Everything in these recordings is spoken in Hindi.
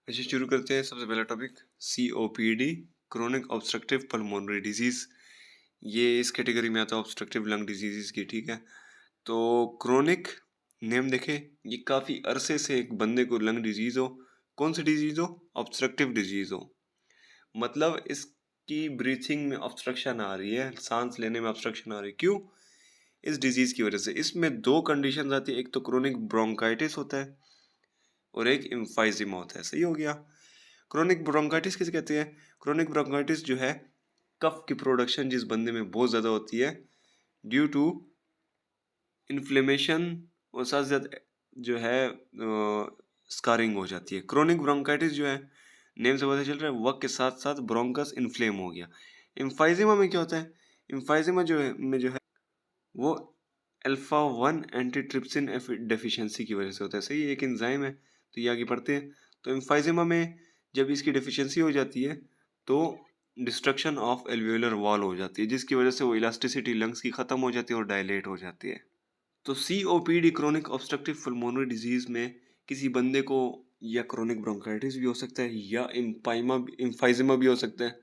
अच्छा, शुरू करते हैं। सबसे पहला topic COPD, chronic obstructive pulmonary disease. ये इस कैटेगरी में आता है ऑब्स्ट्रक्टिव लंग डिजीजेस की। ठीक है, तो क्रोनिक नेम देखे, ये काफ़ी अरसे से एक बंदे को लंग डिजीज हो। कौन सी डिजीज हो? ऑब्स्ट्रक्टिव डिजीज हो। मतलब इसकी ब्रीथिंग में ऑब्स्ट्रक्शन आ रही है, सांस लेने में ऑब्स्ट्रक्शन आ रही है। क्यों? इस डिजीज की वजह से। इसमें दो कंडीशन आती है, एक तो क्रोनिक ब्रोंकाइटिस होता है और एक एम्फाइजिमा होता है। सही हो गया। क्रोनिक ब्रोंकाइटिस किसे कहते हैं? क्रोनिक ब्रोंकाइटिस जो है, कफ की प्रोडक्शन जिस बंदे में बहुत ज़्यादा होती है ड्यू टू इन्फ्लेमेशन, और साथ साथ जो है स्कारिंग हो जाती है। क्रोनिक ब्रोंकाइटिस जो है, नेम से पता चल रहा है, वक्त के साथ साथ ब्रोंकस इन्फ्लेम हो गया। एम्फाइजिमा में क्या होता है? एम्फाइजिमा जो है वो अल्फा 1 एंटीट्रिप्सिन डेफिशिएंसी की वजह से होता है। सही, एक एंजाइम है। तो ये आगे पढ़ते हैं। तो एम्फाइजिमा में जब इसकी डेफिशिएंसी हो जाती है तो डिस्ट्रक्शन ऑफ एल्वेओलर वॉल हो जाती है, जिसकी वजह से वो इलास्टिसिटी लंग्स की ख़त्म हो जाती है और डायलेट हो जाती है। तो COPD, chronic obstructive pulmonary disease में किसी बंदे को या क्रोनिक ब्रोंकाइटिस भी हो सकता है या एम्फाइजिमा भी हो सकता है,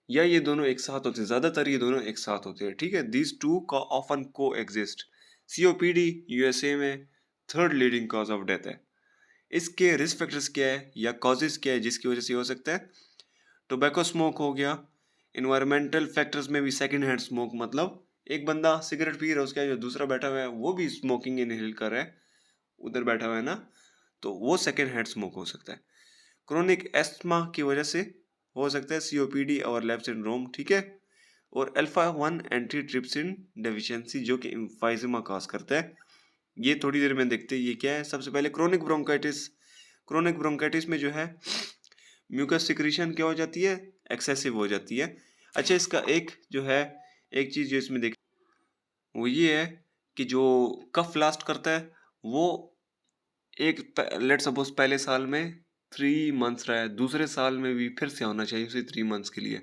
या ये दोनों एक साथ होते हैं। ज़्यादातर ये दोनों एक साथ होते हैं। ठीक है, दीज टू का ऑफन को एग्जिस्ट। COPD USA में third leading cause of death है। इसके रिस्क फैक्टर्स क्या है या कॉजेज क्या है जिसकी वजह से हो सकता है? टोबैको स्मोक हो गया। इन्वायरमेंटल फैक्टर्स में भी सेकंड हैंड स्मोक, मतलब एक बंदा सिगरेट पी रहा है, उसका जो दूसरा बैठा हुआ है वो भी स्मोकिंग इनहेल कर रहा है, उधर बैठा हुआ है ना, तो वो सेकंड हैंड स्मोक हो सकता है। क्रोनिक एस्थमा की वजह से हो सकता है COPD और लैप सिंड्रोम। ठीक है, और अल्फा 1 एंटीट्रिप्सिन डेफिशिएंसी जो कि एम्फाइजिमा कॉज करता है। ये थोड़ी देर में देखते हैं ये क्या है। सबसे पहले क्रोनिक ब्रोंकाइटिस। क्रोनिक ब्रोंकाइटिस में जो है म्यूकस सिक्रीशन क्या हो जाती है? एक्सेसिव हो जाती है। अच्छा, इसका एक जो है, एक चीज जो इसमें देख, वो ये है कि जो कफ लास्ट करता है वो एक, लेट सपोज पहले साल में 3 मंथ्स रहा है, दूसरे साल में भी फिर से होना चाहिए उसे 3 मंथ्स के लिए।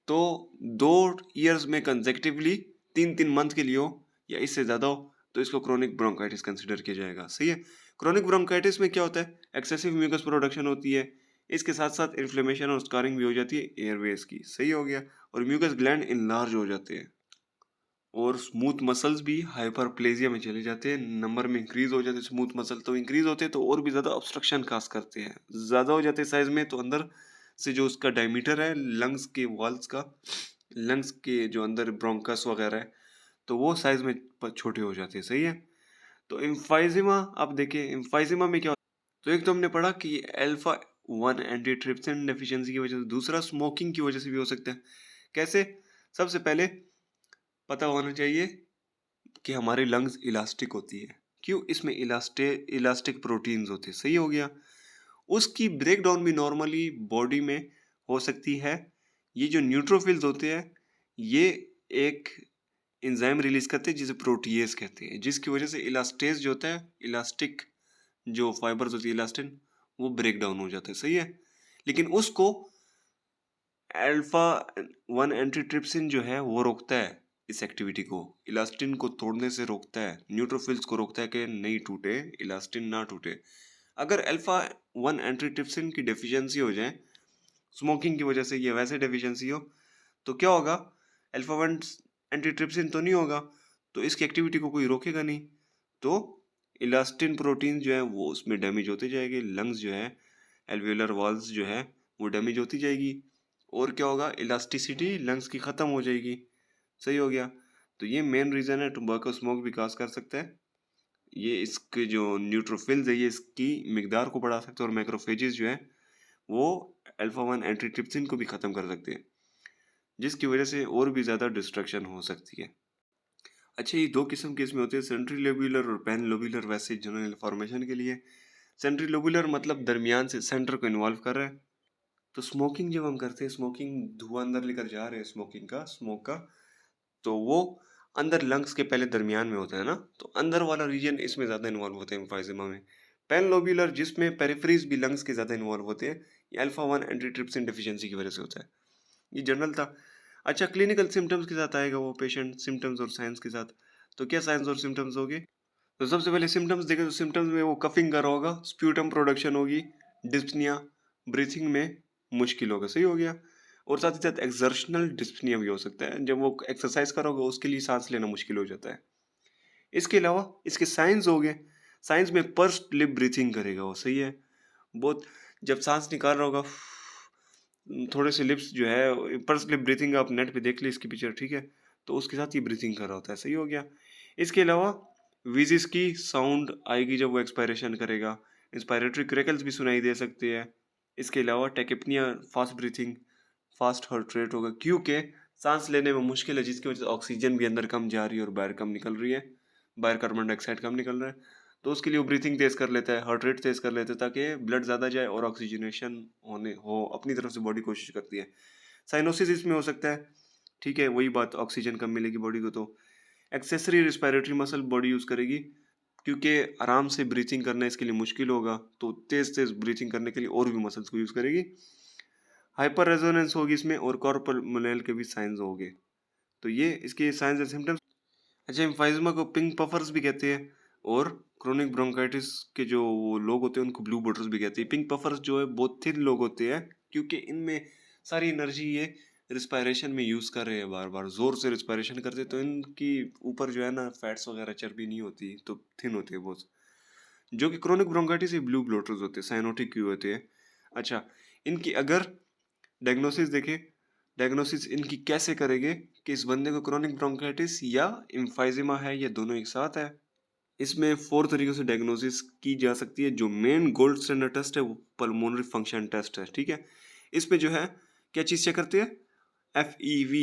तो 2 ईयर्स में कंसेक्टिवली 3-3 मंथ के लिए हो या इससे ज़्यादा हो तो इसको क्रोनिक ब्रोंकाइटिस कंसिडर किया जाएगा। सही है। क्रोनिक ब्रोंकाइटिस में क्या होता है? एक्सेसिव म्यूकस प्रोडक्शन होती है, इसके साथ साथ इन्फ्लेमेशन और स्कारिंग भी हो जाती है एयरवेज की। सही हो गया। और म्यूकस ग्लैंड इनलार्ज हो जाते हैं और स्मूथ मसल्स भी हाइपरप्लेजिया में चले जाते हैं, नंबर में इंक्रीज हो जाते हैं। स्मूथ मसल तो इंक्रीज होते हैं तो और भी ज़्यादा ऑब्स्ट्रक्शन काज करते हैं, ज़्यादा हो जाते हैं साइज में, तो अंदर से जो उसका डायमीटर है लंग्स के वॉल्स का, लंग्स के जो अंदर ब्रोंकस वगैरह है, तो वो साइज में छोटे हो जाते हैं। सही है। तो एम्फाइजिमा, आप देखिए एम्फाइजिमा में क्या होता है? तो एक तो हमने पढ़ा कि अल्फा 1 एंटीट्रिप्सिन डेफिशिएंसी की वजह से, दूसरा स्मोकिंग की वजह से भी हो सकता है। कैसे? सबसे पहले पता होना चाहिए कि हमारी लंग्स इलास्टिक होती है। क्यों? इसमें इलास्टिक प्रोटीन्स होते हैं। सही हो गया। उसकी ब्रेक डाउन भी नॉर्मली बॉडी में हो सकती है। ये जो न्यूट्रोफिल्स होते हैं ये एक एंजाइम रिलीज करते हैं जिसे प्रोटीएज कहते हैं, जिसकी वजह से इलास्टेज जो होता है, इलास्टिक जो फाइबर्स होती है इलास्टिन, वो ब्रेक डाउन हो जाता है। सही है। लेकिन उसको अल्फा 1 एंटीट्रिप्सिन जो है वो रोकता है, इस एक्टिविटी को इलास्टिन को तोड़ने से रोकता है, न्यूट्रोफिल्स को रोकता है कि नहीं टूटे, इलास्टिन ना टूटे। अगर अल्फा 1 एंटीट्रिप्सिन की डेफिशिएंसी हो जाए स्मोकिंग की वजह से या वैसे डेफिशिएंसी हो, तो क्या होगा? अल्फा 1 एंटीट्रिप्सिन तो नहीं होगा, तो इसकी एक्टिविटी को कोई रोकेगा नहीं, तो इलास्टिन प्रोटीन जो है वो उसमें डैमेज होते जाएंगे, लंग्स जो है, एल्वेओलर वॉल्स जो है वो डैमेज होती जाएगी, और क्या होगा? इलास्टिसिटी लंग्स की ख़त्म हो जाएगी। सही हो गया। तो ये मेन रीज़न है टोबैको स्मोक विकास कर सकता है। ये इसके जो न्यूट्रोफिल्स है ये इसकी मिकदार को बढ़ा सकते हैं, और मैक्रोफेजेस जो है वो अल्फा 1 एंटीट्रिप्सिन को भी ख़त्म कर सकते हैं, जिसकी वजह से और भी ज़्यादा डिस्ट्रक्शन हो सकती है। अच्छा, ये दो किस्म के इसमें होते हैं, सेंट्री लोब्यूलर और पैन लोब्यूलर। वैसे जनरल इन्फॉर्मेशन के लिए, सेंट्री लोब्यूलर मतलब दरमियान से सेंटर को इन्वॉल्व कर रहा है। तो स्मोकिंग जब हम करते हैं, स्मोकिंग धुआं अंदर लेकर जा रहे हैं स्मोक का, तो वो अंदर लंग्स के पहले दरमियान में होता है ना, तो अंदर वाला रीजन इसमें ज़्यादा इन्वॉल्व होते हैं एम्फाइजिमा में। पैन लोब्यूलर जिसमें पेरिफेरीज भी लंग्स के ज़्यादा इन्वॉल्व होते हैं, ये अल्फा 1 एंटीट्रिप्सिन डेफिशिएंसी की वजह से होता है। ये जनरल था। अच्छा, क्लिनिकल सिम्टम्स के साथ आएगा वो पेशेंट, सिम्टम्स और साइंस के साथ। तो क्या साइंस और सिम्टम्स होंगे? तो सबसे पहले सिम्टम्स देखें तो सिम्टम्स में वो कफिंग कर रहा होगा, स्प्यूटम प्रोडक्शन होगी, डिस्पनिया, ब्रीथिंग में मुश्किल होगा, सही हो गया। और साथ ही साथ एक्सर्शनल डिस्पनिया भी हो सकता है, जब वो एक्सरसाइज करोगे उसके लिए सांस लेना मुश्किल हो जाता है। इसके अलावा इसके साइंस हो गए, साइंस में पर्स्ड लिप ब्रीथिंग करेगा वो, सही है। बहुत, जब सांस निकाल रहा होगा, थोड़े से लिप्स जो है, पर्स्ड लिप ब्रीथिंग आप नेट पे देख ली इसकी पिक्चर, ठीक है। तो उसके साथ ये ब्रीथिंग कर रहा होता है, सही हो गया। इसके अलावा विजिस की साउंड आएगी जब वो एक्सपायरेशन करेगा, इंस्पायरेटरी क्रैकल्स भी सुनाई दे सकते हैं। इसके अलावा tachypnoea, fast breathing, fast heart rate होगा, क्योंकि सांस लेने में मुश्किल है, जिसकी वजह से ऑक्सीजन भी अंदर कम जा रही है और बाहर कम निकल रही है, बाहर कार्बन डाइऑक्साइड कम निकल रहा है। तो उसके लिए वो ब्रीथिंग तेज कर लेता है, हार्ट रेट तेज कर लेता है, ताकि ब्लड ज़्यादा जाए और ऑक्सीजनेशन होने हो, अपनी तरफ से बॉडी कोशिश करती है। साइनोसिस इसमें हो सकता है, ठीक है, वही बात, ऑक्सीजन कम मिलेगी बॉडी को। तो accessory respiratory muscle body use करेगी, क्योंकि आराम से ब्रीथिंग करना इसके लिए मुश्किल होगा, तो तेज तेज ब्रीथिंग करने के लिए और भी मसल्स को यूज़ करेगी। हाइपर रेजोनेंस होगी इसमें, और कॉर्पल के भी साइंस होंगे। तो ये इसके साइंस एंड सिम्टम्स। अच्छा, एम्फाइजमा को पिंक पफर्स भी कहते हैं, और क्रोनिक ब्रोंकाइटिस के जो वो लोग होते हैं उनको ब्लू बॉटल्स भी कहते हैं। पिंक पफर्स जो है बहुत थिन लोग होते हैं, क्योंकि इनमें सारी एनर्जी ये रिस्पायरेशन में यूज़ कर रहे हैं, बार बार ज़ोर से रिस्पायरेशन करते हैं, तो इनकी ऊपर जो है ना फैट्स वगैरह चर्बी नहीं होती, तो थिन होते हैं बहुत। जो कि क्रोनिक ब्रोंकाइटिस ये ब्लू ब्लोटर्स होते हैं, साइनोटिक क्यों होते हैं। अच्छा, इनकी अगर डायग्नोसिस देखें, डायग्नोसिस इनकी कैसे करेंगे कि इस बंदे को क्रोनिक ब्रोंकाइटिस या एम्फाइजेमा है, या दोनों एक साथ है। इसमें 4 तरीकों से डायग्नोसिस की जा सकती है। जो मेन गोल्ड स्टैंडर्ड टेस्ट है वो पल्मोनरी फंक्शन टेस्ट है, ठीक है। इसमें जो है क्या चीज़ चेक करते हैं, FEV,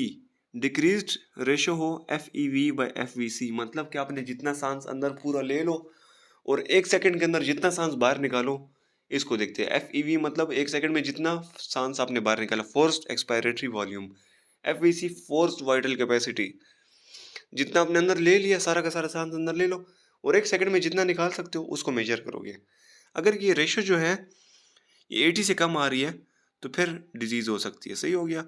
डिक्रीज्ड रेशो हो FEV/FVC, मतलब कि आपने जितना सांस अंदर पूरा ले लो और 1 सेकंड के अंदर जितना सांस बाहर निकालो, इसको देखते हैं। FEV मतलब 1 सेकंड में जितना सांस आपने बाहर निकाला, forced expiratory volume. FVC forced vital capacity, जितना आपने अंदर ले लिया, सारा का सारा सांस अंदर ले लो, और 1 सेकंड में जितना निकाल सकते हो उसको मेजर करोगे। अगर ये रेशो जो है ये 80 से कम आ रही है, तो फिर डिजीज हो सकती है, सही हो गया।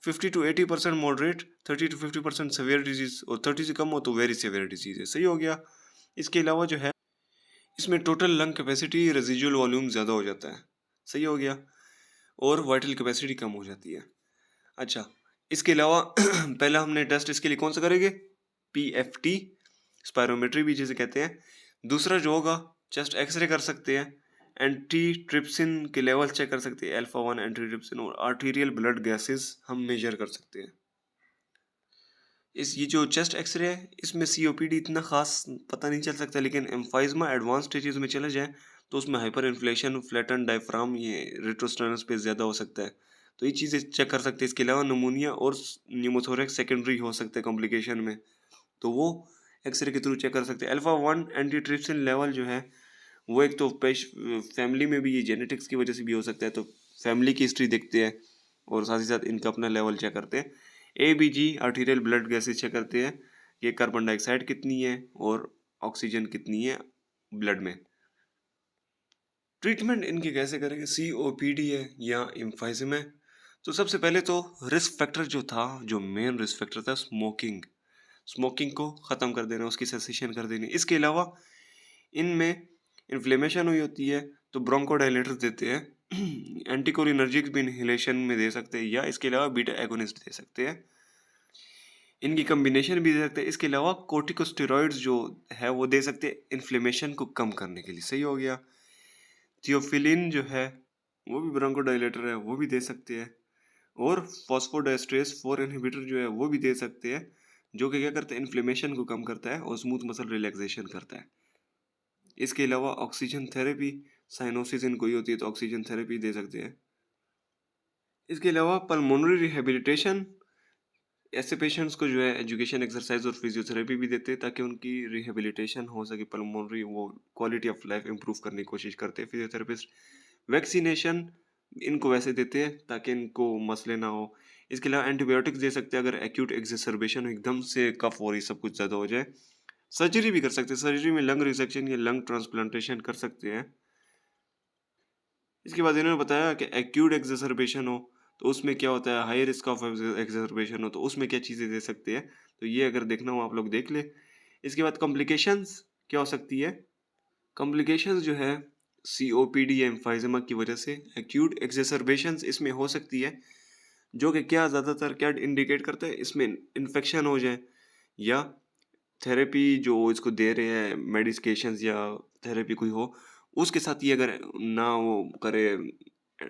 50 to 80% moderate, 30 to 50% severe disease, और 30 से कम हो तो वेरी सेवियर डिजीज है, सही हो गया। इसके अलावा जो है इसमें total lung capacity, residual volume ज़्यादा हो जाता है, सही हो गया, और वाइटल कैपेसिटी कम हो जाती है। अच्छा, इसके अलावा पहला हमने टेस्ट इसके लिए कौन सा करेंगे, PFT, स्पायरोमेट्री भी जिसे कहते हैं। दूसरा जो होगा, चेस्ट एक्सरे कर सकते हैं, एंटी ट्रिप्सिन के लेवल चेक कर सकते हैं, अल्फा 1 एंटी ट्रिप्सिन, और आर्टीरियल ब्लड गैसेस हम मेजर कर सकते हैं। ये जो चेस्ट एक्सरे है इसमें COPD इतना खास पता नहीं चल सकता, लेकिन एम्फाइजमा एडवांस स्टेजेस में चले जाए तो उसमें हाइपर इन्फ्लेशन, फ्लैटन डायफ्राम, ये रेट्रोस्टेनस पे ज़्यादा हो सकता है, तो ये चीज़ें चेक कर सकते हैं। इसके अलावा नमूनिया और न्यूमोथोरेक्स सेकेंडरी हो सकते हैं कॉम्प्लिकेशन में, तो वो एक्सरे के थ्रू चेक कर सकते हैं। अल्फा 1 एंटीट्रिप्सिन लेवल जो है वो एक तो फैमिली में भी, ये जेनेटिक्स की वजह से भी हो सकता है, तो फैमिली की हिस्ट्री देखते हैं, और साथ ही साथ इनका अपना लेवल चेक करते हैं। ABG, arterial blood gases check करते हैं, कि कार्बन डाइऑक्साइड कितनी है और ऑक्सीजन कितनी है ब्लड में। ट्रीटमेंट इनकी कैसे करेंगे, COPD है या एम्फाइजिमा है, तो सबसे पहले तो रिस्क फैक्टर जो था, जो मेन रिस्क फैक्टर था, स्मोकिंग, स्मोकिंग को ख़त्म कर देना, उसकी सेसेशन कर देनी। इसके अलावा इनमें इन्फ्लेमेशन हुई होती है तो ब्रोंकोडायलेटर्स देते हैं, एंटीकोलिनर्जिक्स भी इनहेलेशन में दे सकते हैं, या इसके अलावा बीटा एगोनिस्ट दे सकते हैं, इनकी कम्बिनेशन भी दे सकते हैं। इसके अलावा कोर्टिकोस्टेरॉइड्स जो है वो दे सकते हैं इन्फ्लेमेशन को कम करने के लिए, सही हो गया। थियोफिलिन जो है वो भी ब्रोंकोडायलेटर है, वो भी दे सकते हैं, और फॉस्फोडाइस्ट्रेस 4 इनहिबिटर जो है वो भी दे सकते हैं, जो कि क्या करता है, इन्फ्लेमेशन को कम करता है और स्मूथ मसल रिलैक्सेशन करता है। इसके अलावा ऑक्सीजन थेरेपी, साइनोसिस इनको ही होती है तो ऑक्सीजन थेरेपी दे सकते हैं। इसके अलावा पल्मोनरी रिहेबिलिटेशन, ऐसे पेशेंट्स को जो है एजुकेशन, एक्सरसाइज और फिजियोथेरेपी भी देते हैं, ताकि उनकी रिहेबिलिटेशन हो सके, पल्मोनरी वो क्वालिटी ऑफ लाइफ इंप्रूव करने की कोशिश करते हैं फिजियोथेरेपिस्ट। वैक्सीनेशन इनको वैसे देते हैं ताकि इनको मसले ना हो। इसके अलावा एंटीबायोटिक्स दे सकते हैं अगर एक्यूट एक्सेसरबेशन हो, एकदम से कफ हो रही, सब कुछ ज़्यादा हो जाए। सर्जरी भी कर सकते हैं, सर्जरी में लंग रिसेक्शन या लंग ट्रांसप्लांटेशन कर सकते हैं। इसके बाद इन्होंने बताया कि एक्यूट एक्सेसरबेशन हो तो उसमें क्या होता है, हाई रिस्क ऑफ एक्सेसरबेशन हो तो उसमें क्या चीज़ें दे सकते हैं, तो ये अगर देखना हो आप लोग देख ले। इसके बाद कॉम्प्लिकेशंस क्या हो सकती है, कॉम्प्लिकेशंस जो है COPD या एम्फाइजेमा की वजह से एक्यूट एक्सेसरबेशंस इसमें हो सकती है, जो कि क्या ज़्यादातर क्या इंडिकेट करता है, इसमें इन्फेक्शन हो जाए या थेरेपी जो इसको दे रहे हैं मेडिकेशंस या थेरेपी कोई हो, उसके साथ ये अगर ना वो करे,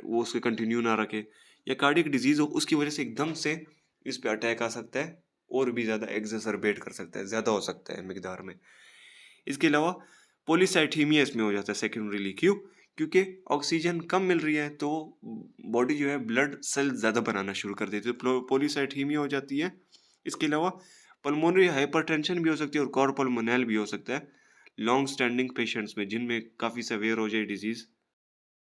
वो उसके कंटिन्यू ना रखे, या कार्डियक डिजीज़ हो उसकी वजह से एकदम से इस पे अटैक आ सकता है और भी ज़्यादा एक्सेसरबेट कर सकता है, ज़्यादा हो सकता है मिकदार में। इसके अलावा पॉलीसाइथीमिया इसमें हो जाता है सेकेंडरीली। क्यों? क्योंकि ऑक्सीजन कम मिल रही है तो बॉडी जो है ब्लड सेल ज़्यादा बनाना शुरू कर देती है, तो पॉलीसाइथीमिया हो जाती है। इसके अलावा पल्मोनरी हाइपरटेंशन भी हो सकती है और कॉर्ड पल्मोनल भी हो सकता है लॉन्ग स्टैंडिंग पेशेंट्स में, जिनमें काफ़ी सवेयर हो जाए डिजीज़